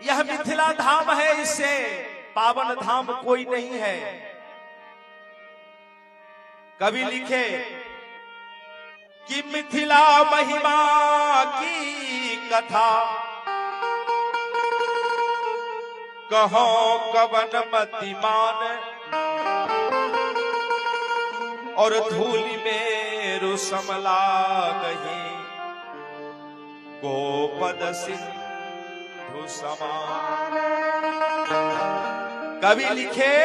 यह मिथिला धाम है, इससे पावन धाम कोई नहीं है। कवि लिखे कि मिथिला महिमा की कथा कहो कवन मतिमान, और धूलि में रुसमला गही गोपद सिंधु समान। कवि लिखे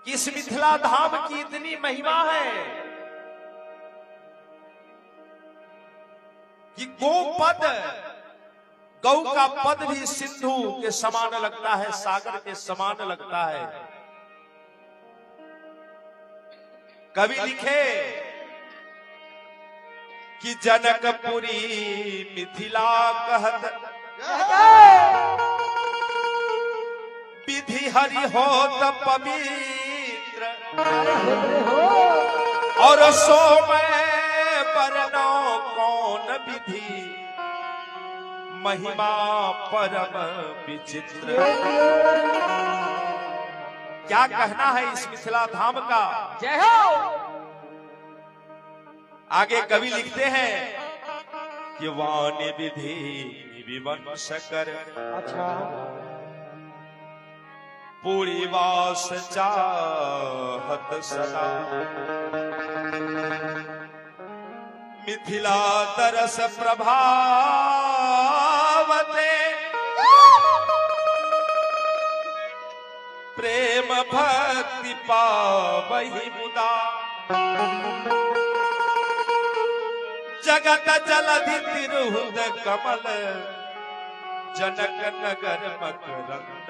कि इस मिथिला धाम की इतनी महिमा है कि गोपद, गौ का पद भी सिंधु के समान लगता है, सागर के समान लगता है। कवि लिखे कि जनकपुरी मिथिला कहत, विधि हरि होत पवित्र, और सो मैं बरनो कौन विधि, महिमा परम विचित्र। क्या कहना है इस मिथिला धाम का? जय हो। आगे कवि लिखते हैं कि वाणी विधि विवंश कर, अच्छा, पूरी वास चाहत सदा, मिथिला तरस प्रभावते, प्रेम भक्ति पावहि मुदा, जगत जलधि तिरुहुद कमल, जनक नगर मकरंद,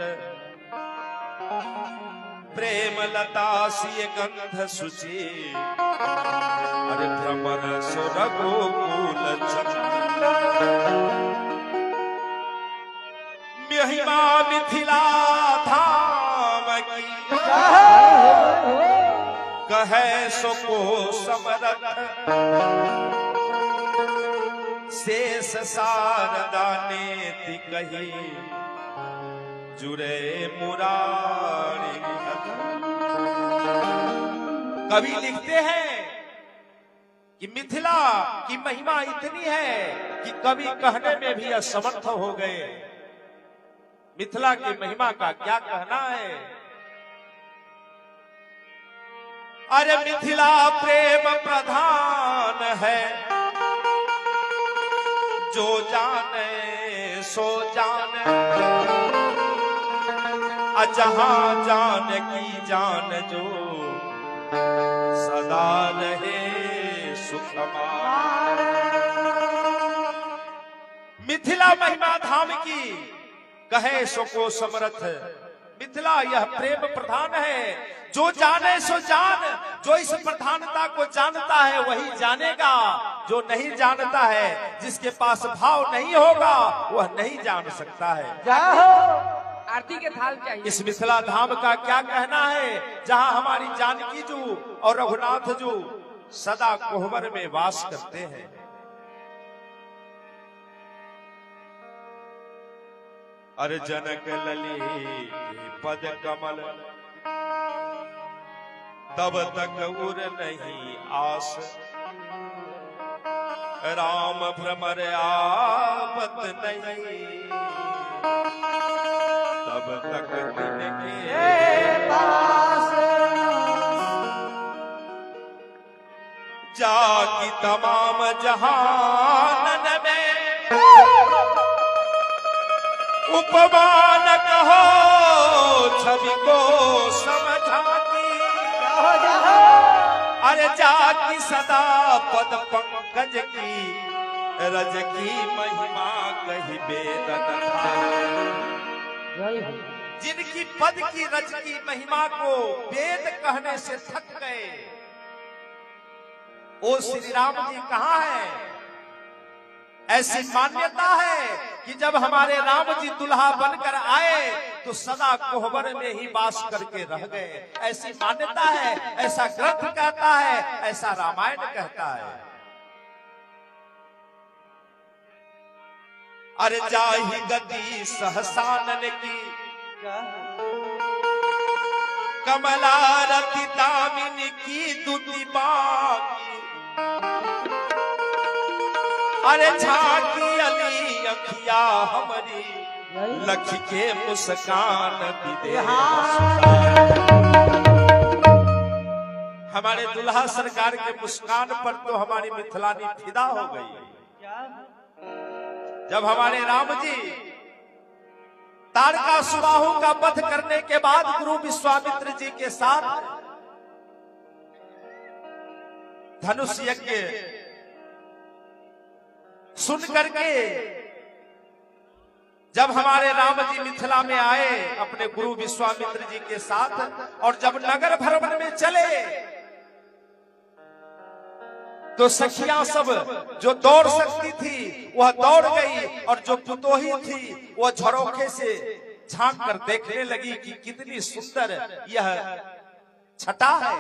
प्रेम लता सिय गंध सुचि, अरे भ्रमर सुर गोकुल चंद। महिमा मिथिला धाम की कहे सो को समरथ, शेष शारदा नेति कही, जुरे मुरारी। कवि लिखते हैं कि मिथिला की महिमा इतनी है कि कवि कहने में भी असमर्थ हो गए। मिथिला की महिमा का क्या कहना है? अरे मिथिला प्रेम प्रधान है, जो जाने सो जाने, जहां जान की जान जो, सदा रहे सुखमान। मिथिला महिमा धाम की कहे सो को समरथ, मिथिला यह प्रेम प्रधान है, जो जाने सो जान। जो इस प्रधानता को जानता है वही जानेगा, जो नहीं जानता है, जिसके पास भाव नहीं होगा, वह नहीं जान सकता है। जय हो। आरती के थाल चाहिए। इस मिथिला धाम का क्या कहना है, जहां हमारी जानकी जू और रघुनाथ जू सदा कोहबर में वास करते हैं। अरे जनक लली पद कमल, तब तक उर नहीं आस, राम भ्रमर आवत नहीं, तब तक तिनके पास, जाकी तमाम जहानन में, उपमान कहो छवि को समझाती, अरे जाकी सदा पद पंकज की, रज की महिमा कही बेदन था। जिनकी पद की रज की महिमा को वेद कहने से थक गए, वो श्री राम जी कहाँ है? ऐसी मान्यता है कि जब हमारे राम जी दुल्हा बनकर आए तो सदा कोहबर में ही वास करके रह गए। ऐसी मान्यता है, ऐसा ग्रंथ कहता है, ऐसा रामायण कहता है। अरे जाहि गति सहसानन की कमला रति दामिनी की दुति बाकी अरे झांकी अली अखिया हमारी लख के मुस्कान दे हमारे दुल्हा सरकार के मुस्कान पर तो हमारी मिथिलानी फिदा हो गई। जब हमारे राम जी तारकासुराहु का वध करने के बाद गुरु विश्वामित्र जी के साथ धनुष यज्ञ सुन करके जब हमारे राम जी मिथिला में आए अपने गुरु विश्वामित्र जी के साथ और जब नगर भ्रमण में चले तो सखियां सब जो दौड़ सकती थी वह दौड़ गई और जो पुतोही थी वह झरोखे से झांक कर देखने लगी कि कितनी सुंदर यह छटा है।